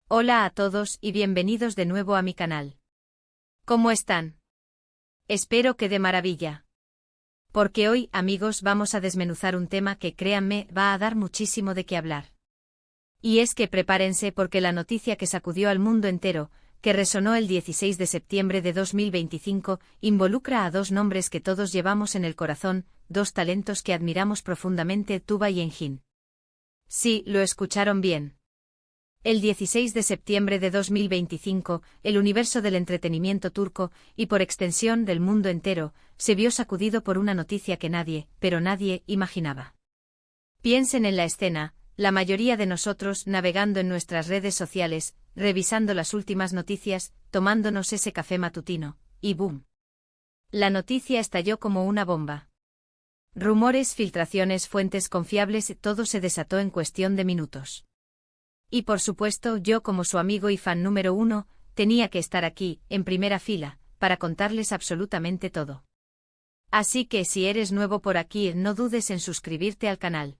Hola a todos y bienvenidos de nuevo a mi canal. ¿Cómo están? Espero que de maravilla. Porque hoy, amigos, vamos a desmenuzar un tema que, créanme, va a dar muchísimo de qué hablar. Y es que prepárense porque la noticia que sacudió al mundo entero, que resonó el 16 de septiembre de 2025, involucra a dos nombres que todos llevamos en el corazón, dos talentos que admiramos profundamente, Tuba y Engin. Sí, lo escucharon bien. El 16 de septiembre de 2025, el universo del entretenimiento turco, y por extensión del mundo entero, se vio sacudido por una noticia que nadie, pero nadie, imaginaba. Piensen en la escena, la mayoría de nosotros navegando en nuestras redes sociales, revisando las últimas noticias, tomándonos ese café matutino, y ¡boom! La noticia estalló como una bomba. Rumores, filtraciones, fuentes confiables, todo se desató en cuestión de minutos. Y por supuesto, yo como su amigo y fan número 1, tenía que estar aquí, en primera fila, para contarles absolutamente todo. Así que si eres nuevo por aquí, no dudes en suscribirte al canal.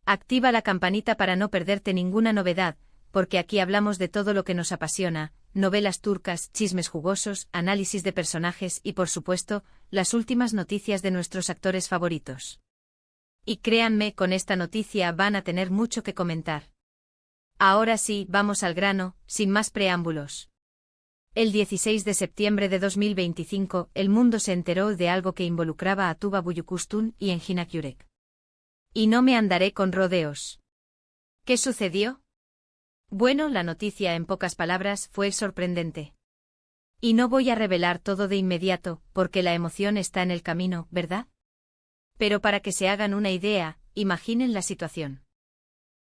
Activa la campanita para no perderte ninguna novedad, porque aquí hablamos de todo lo que nos apasiona, novelas turcas, chismes jugosos, análisis de personajes y por supuesto, las últimas noticias de nuestros actores favoritos. Y créanme, con esta noticia van a tener mucho que comentar. Ahora sí, vamos al grano, sin más preámbulos. El 16 de septiembre de 2025, el mundo se enteró de algo que involucraba a Tuba Büyüküstün y Engin Akyürek. Y no me andaré con rodeos. ¿Qué sucedió? Bueno, la noticia en pocas palabras fue sorprendente. Y no voy a revelar todo de inmediato, porque la emoción está en el camino, ¿verdad? Pero para que se hagan una idea, imaginen la situación.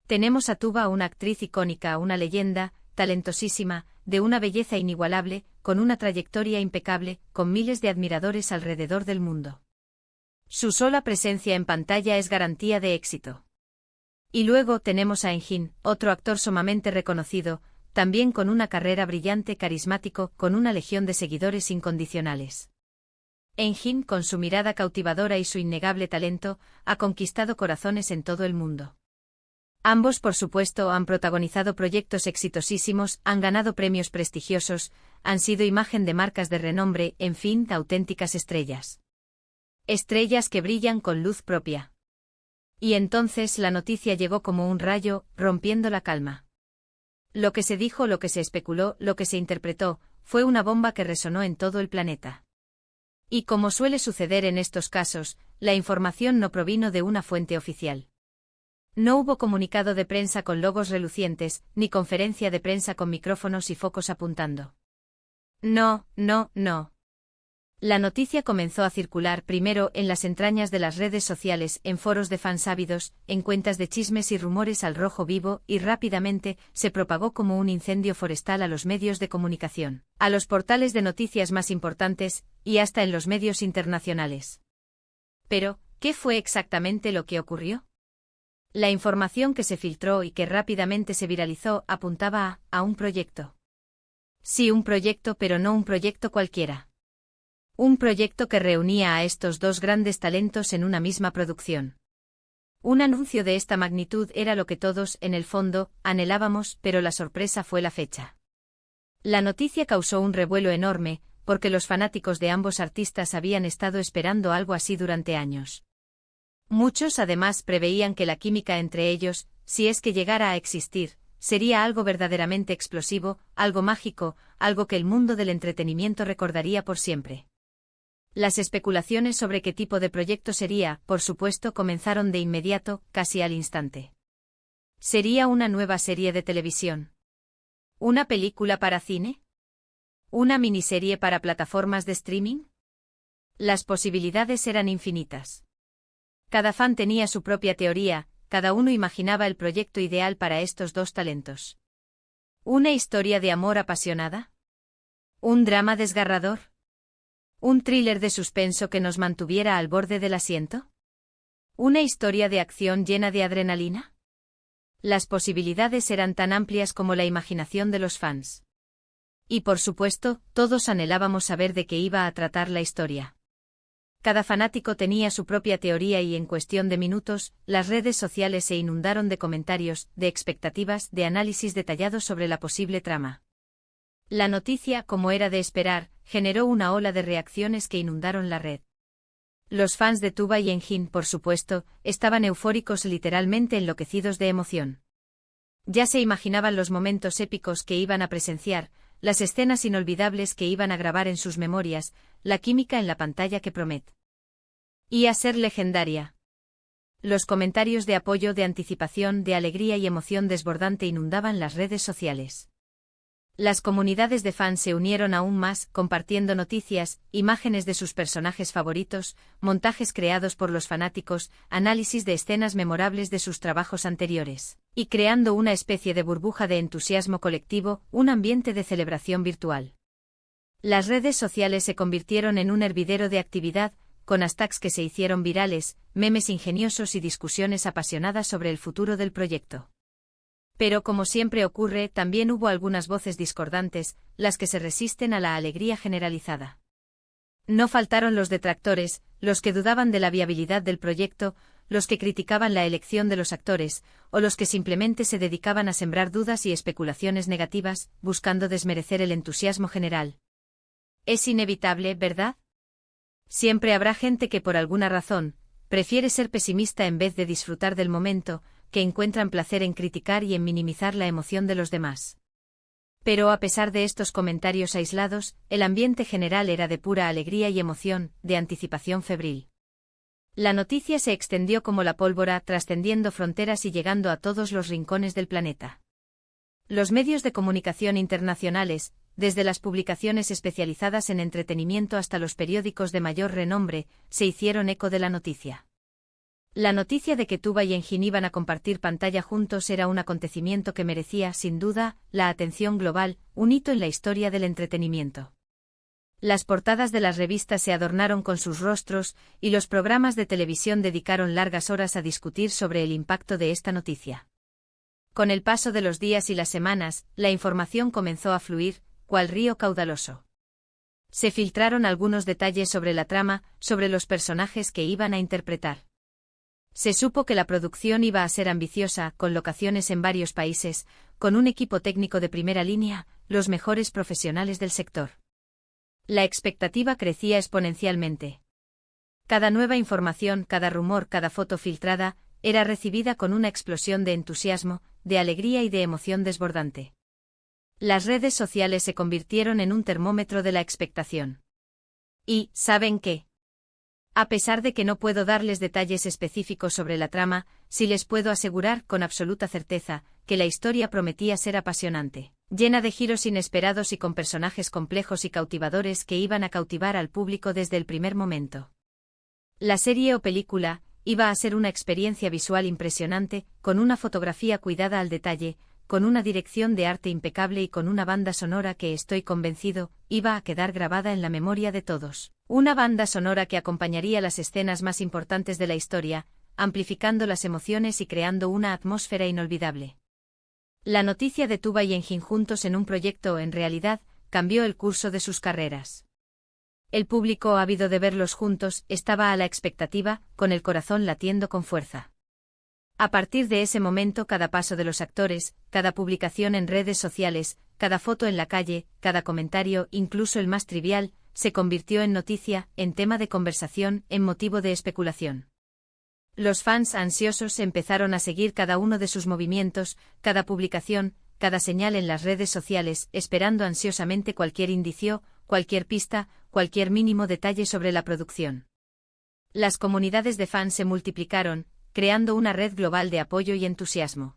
Tenemos a Tuba, una actriz icónica, una leyenda, talentosísima, de una belleza inigualable, con una trayectoria impecable, con miles de admiradores alrededor del mundo. Su sola presencia en pantalla es garantía de éxito. Y luego tenemos a Engin, otro actor sumamente reconocido, también con una carrera brillante, carismático, con una legión de seguidores incondicionales. Engin, con su mirada cautivadora y su innegable talento, ha conquistado corazones en todo el mundo. Ambos, por supuesto, han protagonizado proyectos exitosísimos, han ganado premios prestigiosos, han sido imagen de marcas de renombre, en fin, auténticas estrellas. Estrellas que brillan con luz propia. Y entonces la noticia llegó como un rayo, rompiendo la calma. Lo que se dijo, lo que se especuló, lo que se interpretó, fue una bomba que resonó en todo el planeta. Y como suele suceder en estos casos, la información no provino de una fuente oficial. No hubo comunicado de prensa con logos relucientes, ni conferencia de prensa con micrófonos y focos apuntando. No. La noticia comenzó a circular primero en las entrañas de las redes sociales, en foros de fans ávidos, en cuentas de chismes y rumores al rojo vivo, y rápidamente se propagó como un incendio forestal a los medios de comunicación, a los portales de noticias más importantes, y hasta en los medios internacionales. Pero, ¿qué fue exactamente lo que ocurrió? La información que se filtró y que rápidamente se viralizó apuntaba a un proyecto. Sí, un proyecto, pero no un proyecto cualquiera. Un proyecto que reunía a estos dos grandes talentos en una misma producción. Un anuncio de esta magnitud era lo que todos, en el fondo, anhelábamos, pero la sorpresa fue la fecha. La noticia causó un revuelo enorme, porque los fanáticos de ambos artistas habían estado esperando algo así durante años. Muchos además preveían que la química entre ellos, si es que llegara a existir, sería algo verdaderamente explosivo, algo mágico, algo que el mundo del entretenimiento recordaría por siempre. Las especulaciones sobre qué tipo de proyecto sería, por supuesto, comenzaron de inmediato, casi al instante. ¿Sería una nueva serie de televisión? ¿Una película para cine? ¿Una miniserie para plataformas de streaming? Las posibilidades eran infinitas. Cada fan tenía su propia teoría, cada uno imaginaba el proyecto ideal para estos dos talentos. ¿Una historia de amor apasionada? ¿Un drama desgarrador? ¿Un thriller de suspenso que nos mantuviera al borde del asiento? ¿Una historia de acción llena de adrenalina? Las posibilidades eran tan amplias como la imaginación de los fans. Y por supuesto, todos anhelábamos saber de qué iba a tratar la historia. Cada fanático tenía su propia teoría y en cuestión de minutos, las redes sociales se inundaron de comentarios, de expectativas, de análisis detallados sobre la posible trama. La noticia, como era de esperar, generó una ola de reacciones que inundaron la red. Los fans de Tuba y Engin, por supuesto, estaban eufóricos, literalmente enloquecidos de emoción. Ya se imaginaban los momentos épicos que iban a presenciar, las escenas inolvidables que iban a grabar en sus memorias, la química en la pantalla que promete y a ser legendaria. Los comentarios de apoyo, de anticipación, de alegría y emoción desbordante inundaban las redes sociales. Las comunidades de fans se unieron aún más, compartiendo noticias, imágenes de sus personajes favoritos, montajes creados por los fanáticos, análisis de escenas memorables de sus trabajos anteriores, y creando una especie de burbuja de entusiasmo colectivo, un ambiente de celebración virtual. Las redes sociales se convirtieron en un hervidero de actividad, con hashtags que se hicieron virales, memes ingeniosos y discusiones apasionadas sobre el futuro del proyecto. Pero como siempre ocurre, también hubo algunas voces discordantes, las que se resisten a la alegría generalizada. No faltaron los detractores, los que dudaban de la viabilidad del proyecto, los que criticaban la elección de los actores, o los que simplemente se dedicaban a sembrar dudas y especulaciones negativas, buscando desmerecer el entusiasmo general. Es inevitable, ¿verdad? Siempre habrá gente que por alguna razón, prefiere ser pesimista en vez de disfrutar del momento, que encuentran placer en criticar y en minimizar la emoción de los demás. Pero a pesar de estos comentarios aislados, el ambiente general era de pura alegría y emoción, de anticipación febril. La noticia se extendió como la pólvora, trascendiendo fronteras y llegando a todos los rincones del planeta. Los medios de comunicación internacionales, desde las publicaciones especializadas en entretenimiento hasta los periódicos de mayor renombre, se hicieron eco de la noticia. La noticia de que Tuba y Engin iban a compartir pantalla juntos era un acontecimiento que merecía, sin duda, la atención global, un hito en la historia del entretenimiento. Las portadas de las revistas se adornaron con sus rostros, y los programas de televisión dedicaron largas horas a discutir sobre el impacto de esta noticia. Con el paso de los días y las semanas, la información comenzó a fluir, cual río caudaloso. Se filtraron algunos detalles sobre la trama, sobre los personajes que iban a interpretar. Se supo que la producción iba a ser ambiciosa, con locaciones en varios países, con un equipo técnico de primera línea, los mejores profesionales del sector. La expectativa crecía exponencialmente. Cada nueva información, cada rumor, cada foto filtrada, era recibida con una explosión de entusiasmo, de alegría y de emoción desbordante. Las redes sociales se convirtieron en un termómetro de la expectación. Y, ¿saben qué? A pesar de que no puedo darles detalles específicos sobre la trama, sí les puedo asegurar con absoluta certeza que la historia prometía ser apasionante, llena de giros inesperados y con personajes complejos y cautivadores que iban a cautivar al público desde el primer momento. La serie o película iba a ser una experiencia visual impresionante, con una fotografía cuidada al detalle, con una dirección de arte impecable y con una banda sonora que, estoy convencido, iba a quedar grabada en la memoria de todos. Una banda sonora que acompañaría las escenas más importantes de la historia, amplificando las emociones y creando una atmósfera inolvidable. La noticia de Tuba y Engin juntos en un proyecto en realidad cambió el curso de sus carreras. El público, ávido de verlos juntos, estaba a la expectativa, con el corazón latiendo con fuerza. A partir de ese momento, cada paso de los actores, cada publicación en redes sociales, cada foto en la calle, cada comentario, incluso el más trivial, se convirtió en noticia, en tema de conversación, en motivo de especulación. Los fans ansiosos empezaron a seguir cada uno de sus movimientos, cada publicación, cada señal en las redes sociales, esperando ansiosamente cualquier indicio, cualquier pista, cualquier mínimo detalle sobre la producción. Las comunidades de fans se multiplicaron, creando una red global de apoyo y entusiasmo.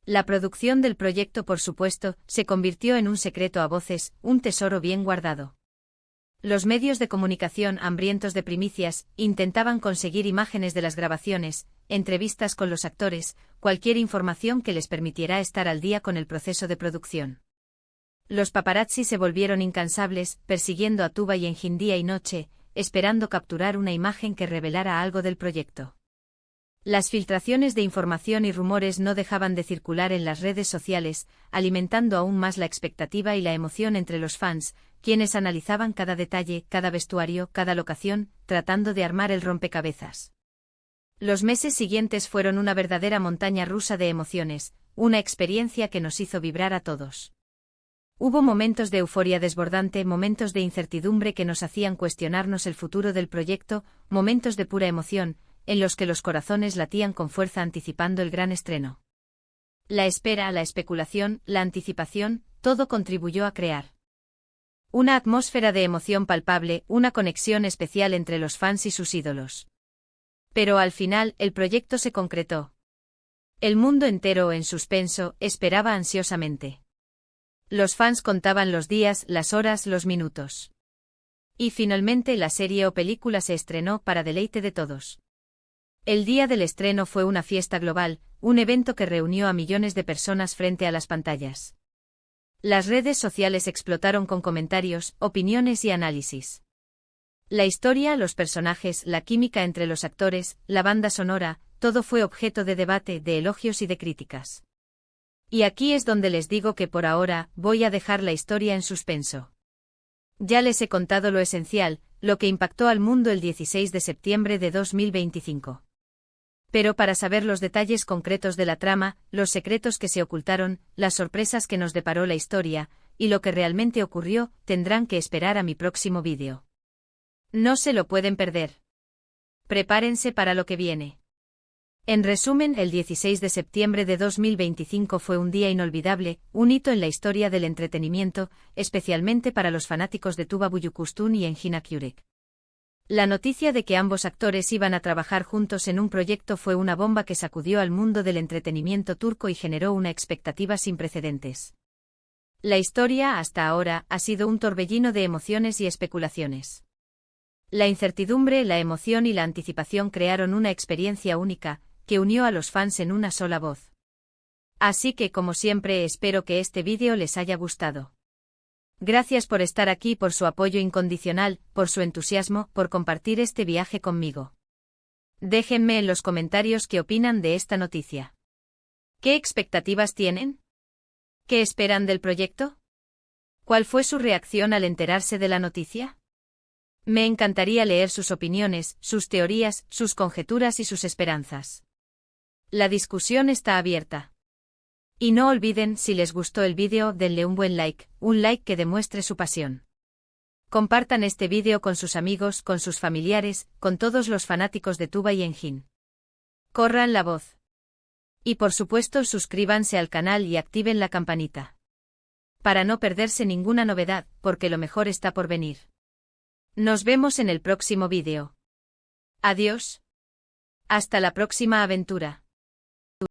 La producción del proyecto, por supuesto, se convirtió en un secreto a voces, un tesoro bien guardado. Los medios de comunicación, hambrientos de primicias, intentaban conseguir imágenes de las grabaciones, entrevistas con los actores, cualquier información que les permitiera estar al día con el proceso de producción. Los paparazzi se volvieron incansables, persiguiendo a Tuba y Engin día y noche, esperando capturar una imagen que revelara algo del proyecto. Las filtraciones de información y rumores no dejaban de circular en las redes sociales, alimentando aún más la expectativa y la emoción entre los fans, quienes analizaban cada detalle, cada vestuario, cada locación, tratando de armar el rompecabezas. Los meses siguientes fueron una verdadera montaña rusa de emociones, una experiencia que nos hizo vibrar a todos. Hubo momentos de euforia desbordante, momentos de incertidumbre que nos hacían cuestionarnos el futuro del proyecto, momentos de pura emoción, en los que los corazones latían con fuerza anticipando el gran estreno. La espera, la especulación, la anticipación, todo contribuyó a crear una atmósfera de emoción palpable, una conexión especial entre los fans y sus ídolos. Pero al final, el proyecto se concretó. El mundo entero, en suspenso, esperaba ansiosamente. Los fans contaban los días, las horas, los minutos. Y finalmente la serie o película se estrenó para deleite de todos. El día del estreno fue una fiesta global, un evento que reunió a millones de personas frente a las pantallas. Las redes sociales explotaron con comentarios, opiniones y análisis. La historia, los personajes, la química entre los actores, la banda sonora, todo fue objeto de debate, de elogios y de críticas. Y aquí es donde les digo que por ahora voy a dejar la historia en suspenso. Ya les he contado lo esencial, lo que impactó al mundo el 16 de septiembre de 2025. Pero para saber los detalles concretos de la trama, los secretos que se ocultaron, las sorpresas que nos deparó la historia, y lo que realmente ocurrió, tendrán que esperar a mi próximo vídeo. No se lo pueden perder. Prepárense para lo que viene. En resumen, el 16 de septiembre de 2025 fue un día inolvidable, un hito en la historia del entretenimiento, especialmente para los fanáticos de Tuba Büyüküstün y Engin Akyürek. La noticia de que ambos actores iban a trabajar juntos en un proyecto fue una bomba que sacudió al mundo del entretenimiento turco y generó una expectativa sin precedentes. La historia, hasta ahora, ha sido un torbellino de emociones y especulaciones. La incertidumbre, la emoción y la anticipación crearon una experiencia única, que unió a los fans en una sola voz. Así que, como siempre, espero que este vídeo les haya gustado. Gracias por estar aquí, por su apoyo incondicional, por su entusiasmo, por compartir este viaje conmigo. Déjenme en los comentarios qué opinan de esta noticia. ¿Qué expectativas tienen? ¿Qué esperan del proyecto? ¿Cuál fue su reacción al enterarse de la noticia? Me encantaría leer sus opiniones, sus teorías, sus conjeturas y sus esperanzas. La discusión está abierta. Y no olviden, si les gustó el vídeo, denle un buen like que demuestre su pasión. Compartan este vídeo con sus amigos, con sus familiares, con todos los fanáticos de Tuba y Engin. Corran la voz. Y por supuesto suscríbanse al canal y activen la campanita. Para no perderse ninguna novedad, porque lo mejor está por venir. Nos vemos en el próximo vídeo. Adiós. Hasta la próxima aventura.